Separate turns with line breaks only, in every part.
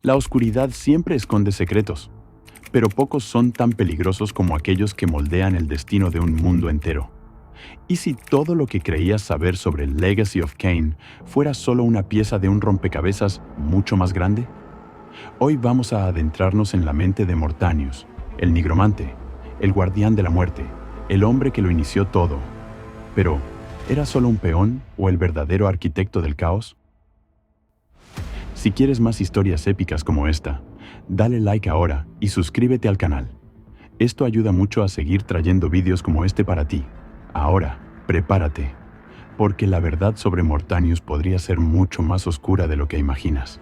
La oscuridad siempre esconde secretos, pero pocos son tan peligrosos como aquellos que moldean el destino de un mundo entero. ¿Y si todo lo que creías saber sobre el Legacy of Kain fuera solo una pieza de un rompecabezas mucho más grande? Hoy vamos a adentrarnos en la mente de Mortanius, el nigromante, el guardián de la muerte, el hombre que lo inició todo. Pero, ¿era solo un peón o el verdadero arquitecto del caos? Si quieres más historias épicas como esta, dale like ahora y suscríbete al canal. Esto ayuda mucho a seguir trayendo vídeos como este para ti. Ahora, prepárate, porque la verdad sobre Mortanius podría ser mucho más oscura de lo que imaginas.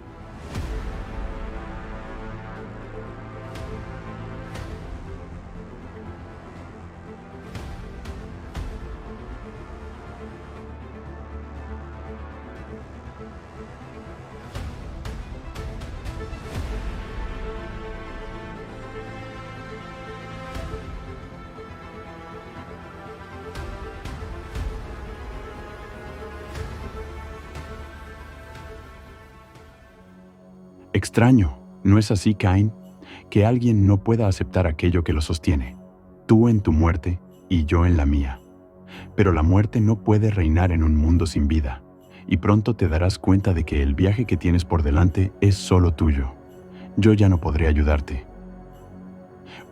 Extraño, ¿no es así, Kain? Que alguien no pueda aceptar aquello que lo sostiene. Tú en tu muerte y yo en la mía. Pero la muerte no puede reinar en un mundo sin vida, y pronto te darás cuenta de que el viaje que tienes por delante es solo tuyo. Yo ya no podré ayudarte.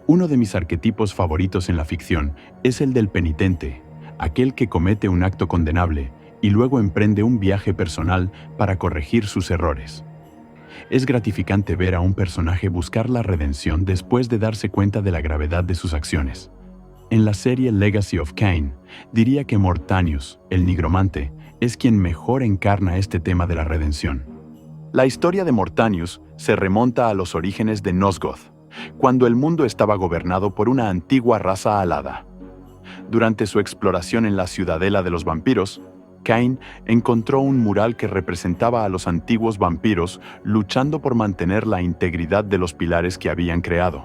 Uno de mis arquetipos favoritos en la ficción es el del penitente, aquel que comete un acto condenable y luego emprende un viaje personal para corregir sus errores. Es gratificante ver a un personaje buscar la redención después de darse cuenta de la gravedad de sus acciones. En la serie Legacy of Kain, diría que Mortanius, el nigromante, es quien mejor encarna este tema de la redención. La historia de Mortanius se remonta a los orígenes de Nosgoth, cuando el mundo estaba gobernado por una antigua raza alada. Durante su exploración en la ciudadela de los vampiros, Kain encontró un mural que representaba a los antiguos vampiros luchando por mantener la integridad de los pilares que habían creado.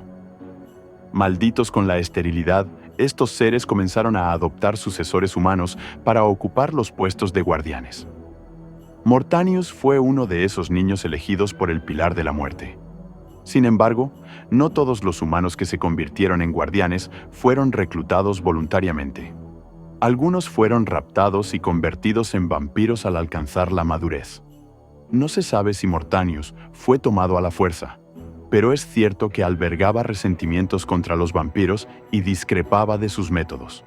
Malditos con la esterilidad, estos seres comenzaron a adoptar sucesores humanos para ocupar los puestos de guardianes. Mortanius fue uno de esos niños elegidos por el Pilar de la Muerte. Sin embargo, no todos los humanos que se convirtieron en guardianes fueron reclutados voluntariamente. Algunos fueron raptados y convertidos en vampiros al alcanzar la madurez. No se sabe si Mortanius fue tomado a la fuerza, pero es cierto que albergaba resentimientos contra los vampiros y discrepaba de sus métodos.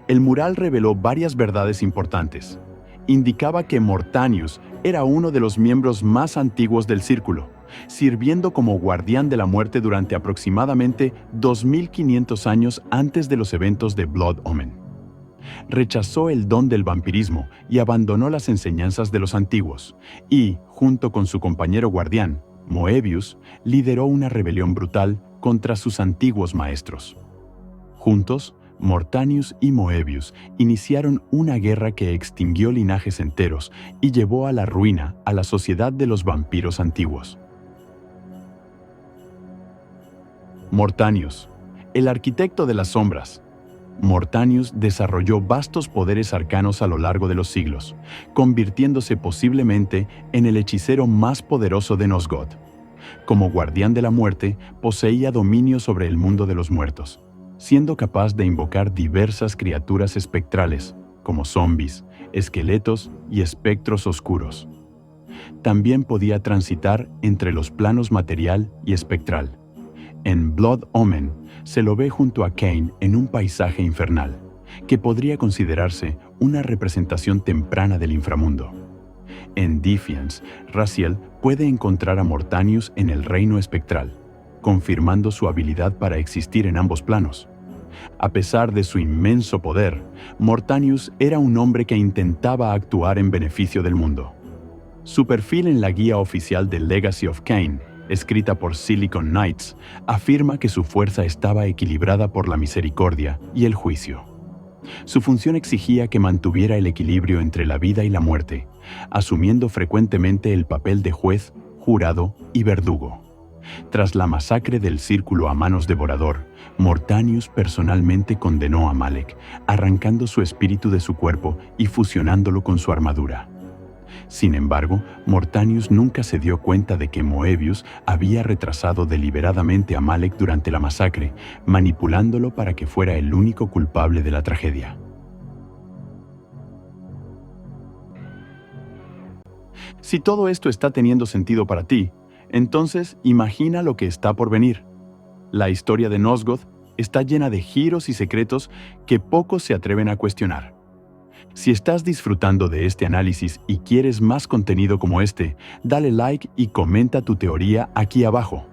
El mural reveló varias verdades importantes. Indicaba que Mortanius era uno de los miembros más antiguos del Círculo, sirviendo como guardián de la muerte durante aproximadamente 2500 años antes de los eventos de Blood Omen. Rechazó el don del vampirismo y abandonó las enseñanzas de los antiguos, y, junto con su compañero guardián, Moebius, lideró una rebelión brutal contra sus antiguos maestros. Juntos, Mortanius y Moebius iniciaron una guerra que extinguió linajes enteros y llevó a la ruina a la sociedad de los vampiros antiguos. Mortanius, el arquitecto de las sombras. Mortanius desarrolló vastos poderes arcanos a lo largo de los siglos, convirtiéndose posiblemente en el hechicero más poderoso de Nosgoth. Como guardián de la muerte, poseía dominio sobre el mundo de los muertos, siendo capaz de invocar diversas criaturas espectrales, como zombies, esqueletos y espectros oscuros. También podía transitar entre los planos material y espectral. En Blood Omen, se lo ve junto a Kain en un paisaje infernal, que podría considerarse una representación temprana del inframundo. En Defiance, Raziel puede encontrar a Mortanius en el reino espectral, confirmando su habilidad para existir en ambos planos. A pesar de su inmenso poder, Mortanius era un hombre que intentaba actuar en beneficio del mundo. Su perfil en la guía oficial de Legacy of Kain, escrita por Silicon Knights, afirma que su fuerza estaba equilibrada por la misericordia y el juicio. Su función exigía que mantuviera el equilibrio entre la vida y la muerte, asumiendo frecuentemente el papel de juez, jurado y verdugo. Tras la masacre del Círculo a manos de Vorador, Mortanius personalmente condenó a Malek, arrancando su espíritu de su cuerpo y fusionándolo con su armadura. Sin embargo, Mortanius nunca se dio cuenta de que Moebius había retrasado deliberadamente a Malek durante la masacre, manipulándolo para que fuera el único culpable de la tragedia. Si todo esto está teniendo sentido para ti, entonces imagina lo que está por venir. La historia de Nosgoth está llena de giros y secretos que pocos se atreven a cuestionar. Si estás disfrutando de este análisis y quieres más contenido como este, dale like y comenta tu teoría aquí abajo.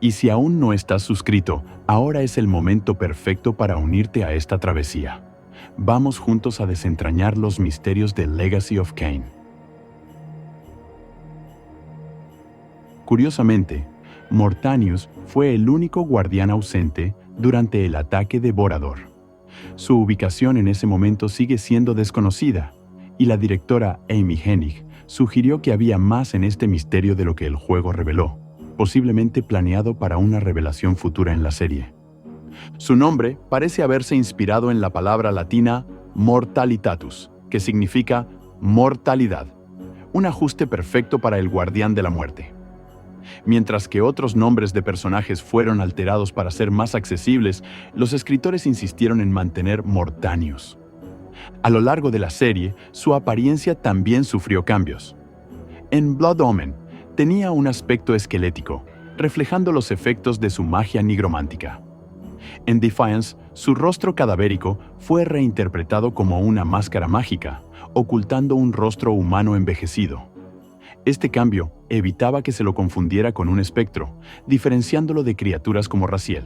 Y si aún no estás suscrito, ahora es el momento perfecto para unirte a esta travesía. Vamos juntos a desentrañar los misterios de Legacy of Kain. Curiosamente, Mortanius fue el único guardián ausente durante el ataque devorador. Su ubicación en ese momento sigue siendo desconocida, y la directora Amy Hennig sugirió que había más en este misterio de lo que el juego reveló, posiblemente planeado para una revelación futura en la serie. Su nombre parece haberse inspirado en la palabra latina mortalitatus, que significa mortalidad, un ajuste perfecto para el guardián de la muerte. Mientras que otros nombres de personajes fueron alterados para ser más accesibles, los escritores insistieron en mantener Mortanius. A lo largo de la serie, su apariencia también sufrió cambios. En Blood Omen, tenía un aspecto esquelético, reflejando los efectos de su magia nigromántica. En Defiance, su rostro cadavérico fue reinterpretado como una máscara mágica, ocultando un rostro humano envejecido. Este cambio evitaba que se lo confundiera con un espectro, diferenciándolo de criaturas como Raziel.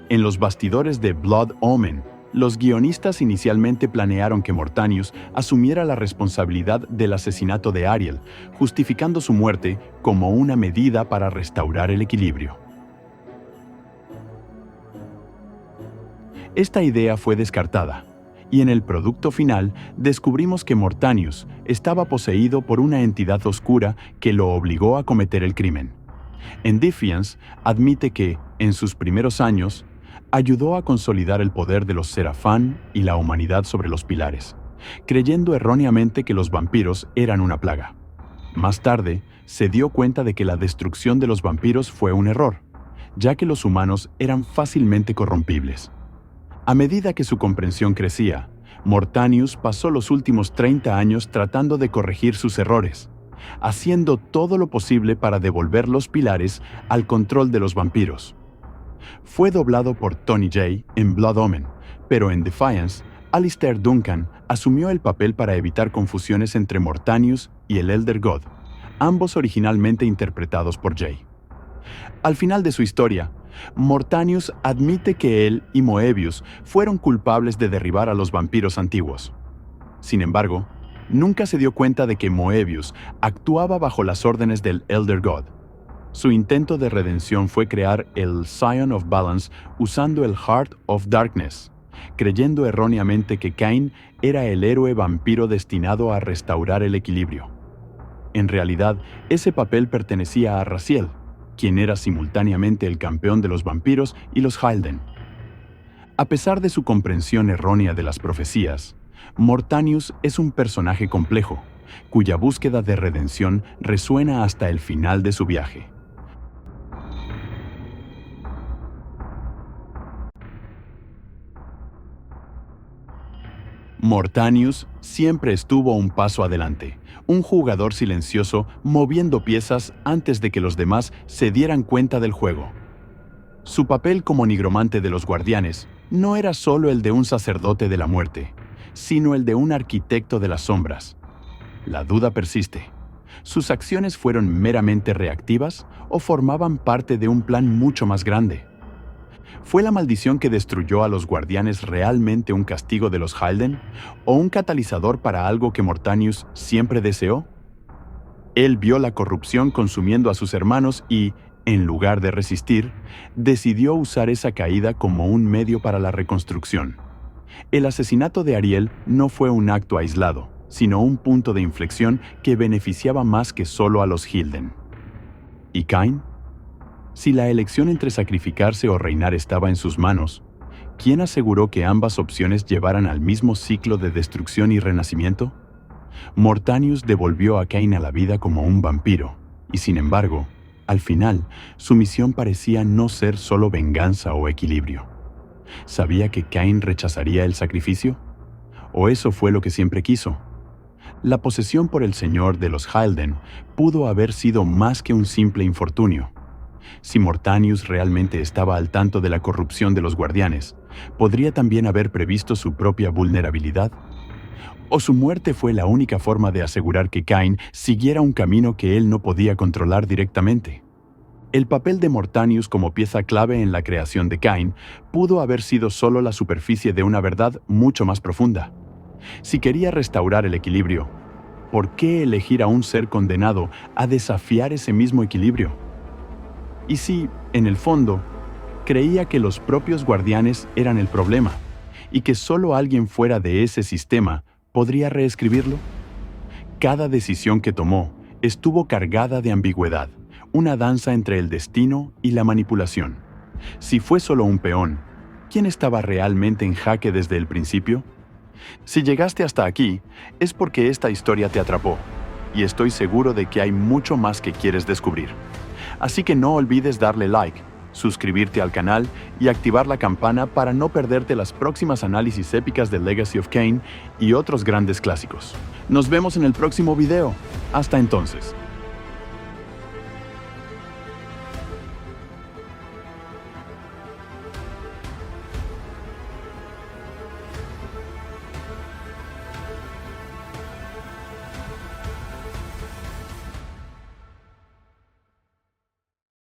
En los bastidores de Blood Omen, los guionistas inicialmente planearon que Mortanius asumiera la responsabilidad del asesinato de Ariel, justificando su muerte como una medida para restaurar el equilibrio. Esta idea fue descartada, y en el producto final descubrimos que Mortanius estaba poseído por una entidad oscura que lo obligó a cometer el crimen. En Defiance, admite que, en sus primeros años, ayudó a consolidar el poder de los Serafán y la humanidad sobre los pilares, creyendo erróneamente que los vampiros eran una plaga. Más tarde, se dio cuenta de que la destrucción de los vampiros fue un error, ya que los humanos eran fácilmente corrompibles. A medida que su comprensión crecía, Mortanius pasó los últimos 30 años tratando de corregir sus errores, haciendo todo lo posible para devolver los pilares al control de los vampiros. Fue doblado por Tony Jay en Blood Omen, pero en Defiance, Alistair Duncan asumió el papel para evitar confusiones entre Mortanius y el Elder God, ambos originalmente interpretados por Jay. Al final de su historia, Mortanius admite que él y Moebius fueron culpables de derribar a los vampiros antiguos. Sin embargo, nunca se dio cuenta de que Moebius actuaba bajo las órdenes del Elder God. Su intento de redención fue crear el Scion of Balance usando el Heart of Darkness, creyendo erróneamente que Kain era el héroe vampiro destinado a restaurar el equilibrio. En realidad, ese papel pertenecía a Raziel, quien era simultáneamente el campeón de los vampiros y los Halden. A pesar de su comprensión errónea de las profecías, Mortanius es un personaje complejo, cuya búsqueda de redención resuena hasta el final de su viaje. Mortanius siempre estuvo un paso adelante, un jugador silencioso moviendo piezas antes de que los demás se dieran cuenta del juego. Su papel como nigromante de los guardianes no era solo el de un sacerdote de la muerte, sino el de un arquitecto de las sombras. La duda persiste. ¿Sus acciones fueron meramente reactivas o formaban parte de un plan mucho más grande? ¿Fue la maldición que destruyó a los guardianes realmente un castigo de los Halden o un catalizador para algo que Mortanius siempre deseó? Él vio la corrupción consumiendo a sus hermanos y, en lugar de resistir, decidió usar esa caída como un medio para la reconstrucción. El asesinato de Ariel no fue un acto aislado, sino un punto de inflexión que beneficiaba más que solo a los Hilden. ¿Y Kain? Si la elección entre sacrificarse o reinar estaba en sus manos, ¿quién aseguró que ambas opciones llevaran al mismo ciclo de destrucción y renacimiento? Mortanius devolvió a Cain a la vida como un vampiro, y sin embargo, al final, su misión parecía no ser solo venganza o equilibrio. ¿Sabía que Cain rechazaría el sacrificio? ¿O eso fue lo que siempre quiso? La posesión por el Señor de los Halden pudo haber sido más que un simple infortunio. Si Mortanius realmente estaba al tanto de la corrupción de los guardianes, ¿podría también haber previsto su propia vulnerabilidad? ¿O su muerte fue la única forma de asegurar que Cain siguiera un camino que él no podía controlar directamente? El papel de Mortanius como pieza clave en la creación de Cain pudo haber sido solo la superficie de una verdad mucho más profunda. Si quería restaurar el equilibrio, ¿por qué elegir a un ser condenado a desafiar ese mismo equilibrio? Y si, en el fondo, creía que los propios guardianes eran el problema y que solo alguien fuera de ese sistema podría reescribirlo? Cada decisión que tomó estuvo cargada de ambigüedad, una danza entre el destino y la manipulación. Si fue solo un peón, ¿quién estaba realmente en jaque desde el principio? Si llegaste hasta aquí, es porque esta historia te atrapó, y estoy seguro de que hay mucho más que quieres descubrir. Así que no olvides darle like, suscribirte al canal y activar la campana para no perderte las próximas análisis épicas de Legacy of Kain y otros grandes clásicos. Nos vemos en el próximo video. Hasta entonces.